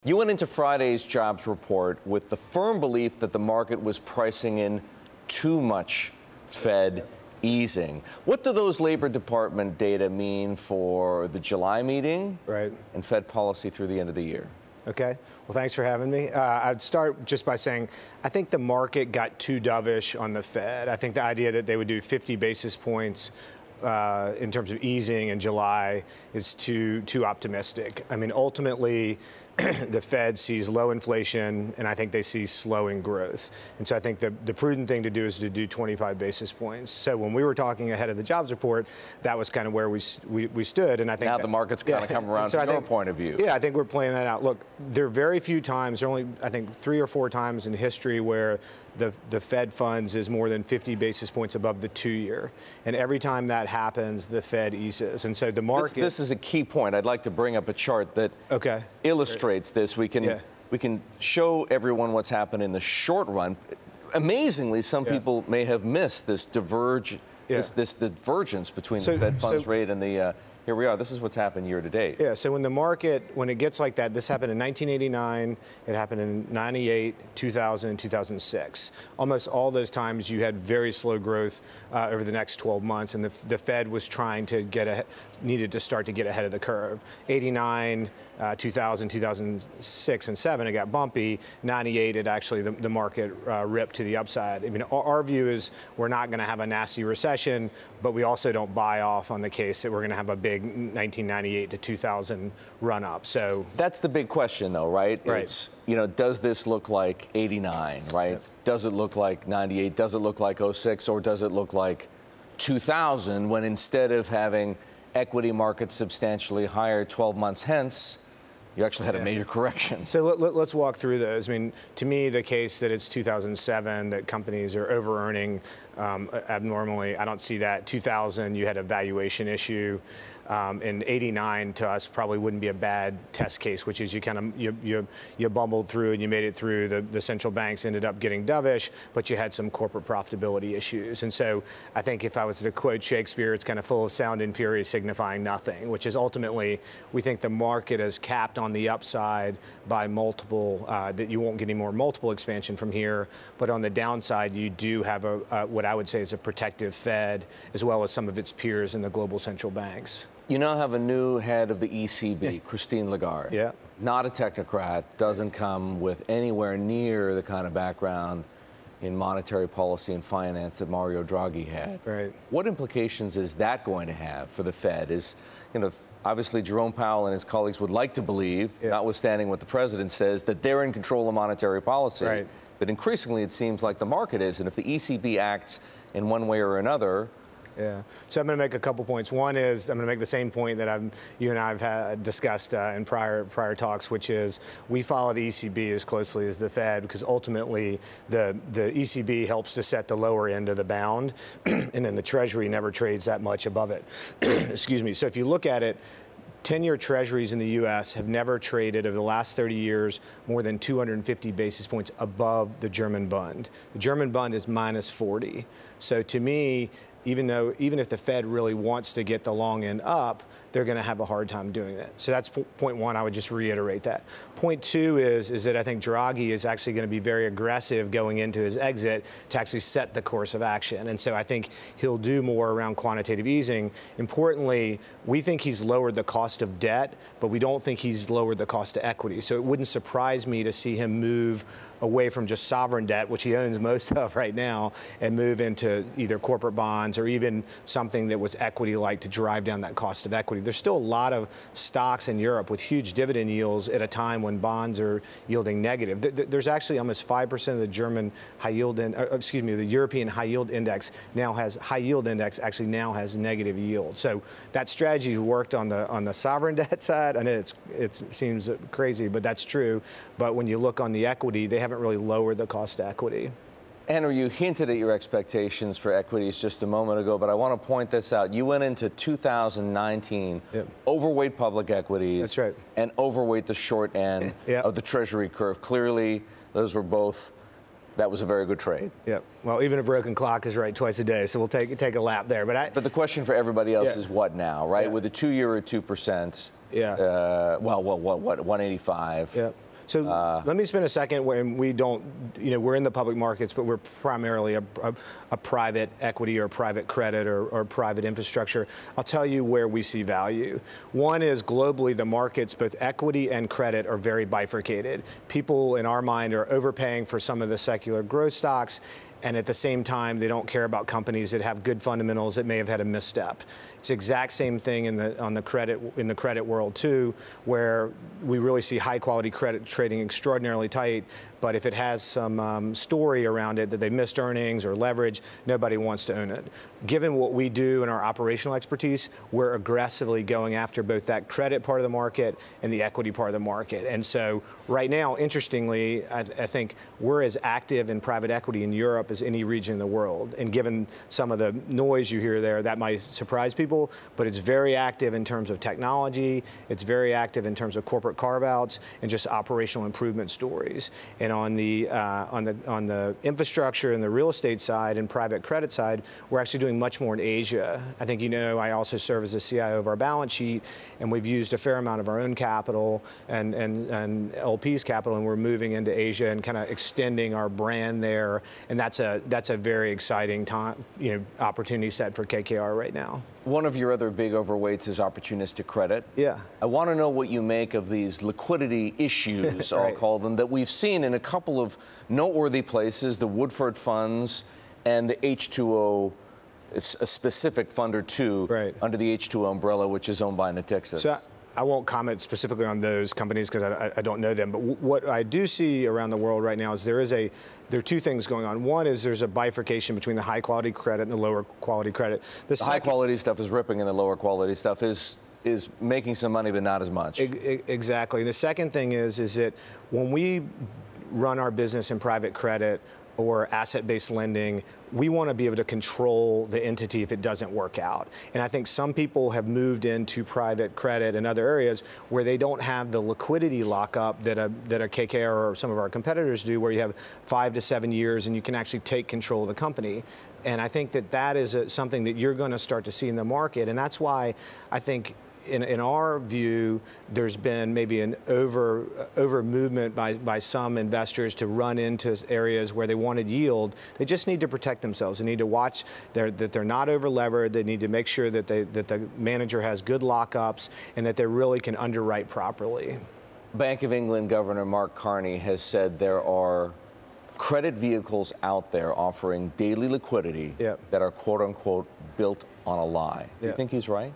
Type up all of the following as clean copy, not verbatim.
You went into Friday's jobs report with the firm belief that the market was pricing in too much Fed easing. What do those Labor Department data mean for the July meeting and Fed policy through the end of the year? Okay. Well, thanks for having me. I'd start just by saying I think the market got too dovish on the Fed. I think the idea that they would do 50 basis points in terms of easing in July is too optimistic. I mean, ultimately, the Fed sees low inflation, and I think they see slowing growth. And so I think the prudent thing to do is to do 25 basis points. So when we were talking ahead of the jobs report, that was kind of where we stood. And I think now the market's kind of come around to your point of view. Yeah, I think we're playing that out. Look, there are very few times, there are only, I think, 3 or 4 times in history where the Fed funds is more than 50 basis points above the 2-year. And every time that happens, the Fed eases. And so the market... This is a key point. I'd like to bring up a chart that illustrates this. We can show everyone what's happened in the short run. Amazingly, some people may have missed this this divergence between the Fed funds rate and the... Here we are. This is what's happened year to date. Yeah, so when the market, when it gets like that, this happened in 1989, it happened in 98, 2000, and 2006. Almost all those times you had very slow growth over the next 12 months, and the Fed was trying to needed to start to get ahead of the curve. 89, 2000, 2006, and 7, it got bumpy. 98, it actually, the market ripped to the upside. I mean, our view is we're not going to have a nasty recession, but we also don't buy off on the case that we're going to have a big 1998 to 2000 run up. So that's the big question, though, right? It's, you know, does this look like 89, right? Yep. Does it look like 98? Does it look like 06? Or does it look like 2000 when instead of having equity markets substantially higher 12 months hence, you actually had a major correction? So let's walk through those. I mean, to me, the case that it's 2007, that companies are over-earning abnormally, I don't see that. 2000, you had a valuation issue. And 89 to us probably wouldn't be a bad test case, which is you kind of you bumbled through and you made it through. The central banks ended up getting dovish, but you had some corporate profitability issues. And so I think if I was to quote Shakespeare, it's kind of full of sound and fury signifying nothing, which is ultimately we think the market is capped on the upside by multiple, that you won't get any more multiple expansion from here. But on the downside, you do have what I would say is a protective Fed, as well as some of its peers in the global central banks. You now have a new head of the ECB, Christine Lagarde. Yeah. Not a technocrat, doesn't come with anywhere near the kind of background in monetary policy and finance that Mario Draghi had. Right. What implications is that going to have for the Fed? Is, you know, obviously Jerome Powell and his colleagues would like to believe, notwithstanding what the president says, that they're in control of monetary policy. Right. But increasingly it seems like the market is, and if the ECB acts in one way or another. Yeah. So I'm going to make a couple points. One is I'm going to make the same point that you and I have discussed in prior talks, which is we follow the ECB as closely as the Fed because ultimately the ECB helps to set the lower end of the bound, and then the Treasury never trades that much above it. Excuse me. So if you look at it, 10-year treasuries in the U.S. have never traded over the last 30 years more than 250 basis points above the German Bund. The German Bund is minus 40. So to me, even if the Fed really wants to get the long end up, they're going to have a hard time doing that. So that's point one. I would just reiterate that. Point two is that I think Draghi is actually going to be very aggressive going into his exit to actually set the course of action. And so I think he'll do more around quantitative easing. Importantly, we think he's lowered the cost of debt, but we don't think he's lowered the cost of equity. So it wouldn't surprise me to see him move away from just sovereign debt, which he owns most of right now, and move into either corporate bonds or even something that was equity-like to drive down that cost of equity. There's still a lot of stocks in Europe with huge dividend yields at a time when bonds are yielding negative. There's actually almost 5% of the German high-yield, the European high-yield index now has actually now has negative yield. So that strategy worked on the sovereign debt side. I know it seems crazy, but that's true. But when you look on the equity, they haven't really lowered the cost of equity. Andrew, you hinted at your expectations for equities just a moment ago, but I want to point this out. You went into 2019 overweight public equities. That's right. And overweight the short end of the Treasury curve. Clearly, those were both, that was a very good trade. Yeah. Well, even a broken clock is right twice a day, so we'll take a lap there. But the question for everybody else is what now, right? With the 2-year at 2%. Yeah. What, 185? Yeah. So let me spend a second when we don't, we're in the public markets, but we're primarily a private equity or private credit or private infrastructure. I'll tell you where we see value. One is globally, the markets, both equity and credit, are very bifurcated. People in our mind are overpaying for some of the secular growth stocks, and at the same time, they don't care about companies that have good fundamentals that may have had a misstep. It's the exact same thing in the credit world too, where we really see high quality credit trading extraordinarily tight. But if it has some story around it that they missed earnings or leverage, nobody wants to own it. Given what we do and our operational expertise, we're aggressively going after both that credit part of the market and the equity part of the market. And so right now, interestingly, I think we're as active in private equity in Europe as any region in the world. And given some of the noise you hear there, that might surprise people, but it's very active in terms of technology. It's very active in terms of corporate carve-outs and just operational improvement stories. And on the infrastructure and the real estate side and private credit side, we're actually doing much more in Asia. I think I also serve as the CIO of our balance sheet, and we've used a fair amount of our own capital and LP's capital, and we're moving into Asia and kind of extending our brand there. And that's a very exciting time, opportunity set for KKR right now. One of your other big overweights is opportunistic credit. Yeah. I want to know what you make of these liquidity issues, right. I'll call them, that we've seen in a couple of noteworthy places, the Woodford funds and the H2O, a specific fund or two right. under the H2O umbrella, which is owned by Natixis. So I won't comment specifically on those companies because I don't know them. But what I do see around the world right now is there are two things going on. One is there's a bifurcation between the high quality credit and the lower quality credit. The high quality stuff is ripping, and the lower quality stuff is making some money, but not as much. Exactly. The second thing is that when we run our business in private credit or asset-based lending, we want to be able to control the entity if it doesn't work out. And I think some people have moved into private credit and other areas where they don't have the liquidity lockup that a KKR or some of our competitors do, where you have 5 to 7 years and you can actually take control of the company. And I think that is something that you're going to start to see in the market. And that's why I think in our view, there's been maybe an over movement by some investors to run into areas where they wanted yield. They just need to protect themselves. They need to watch that they're not over levered. They need to make sure that the manager has good lockups and that they really can underwrite properly. Bank of England Governor Mark Carney has said there are credit vehicles out there offering daily liquidity that are quote unquote built on a lie. Do you think he's right?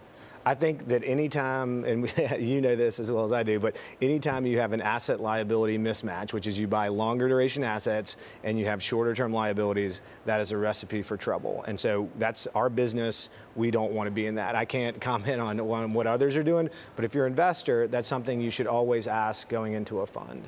I think that anytime, and you know this as well as I do, but anytime you have an asset liability mismatch, which is you buy longer duration assets and you have shorter term liabilities, that is a recipe for trouble. And so that's our business. We don't want to be in that. I can't comment on what others are doing, but if you're an investor, that's something you should always ask going into a fund.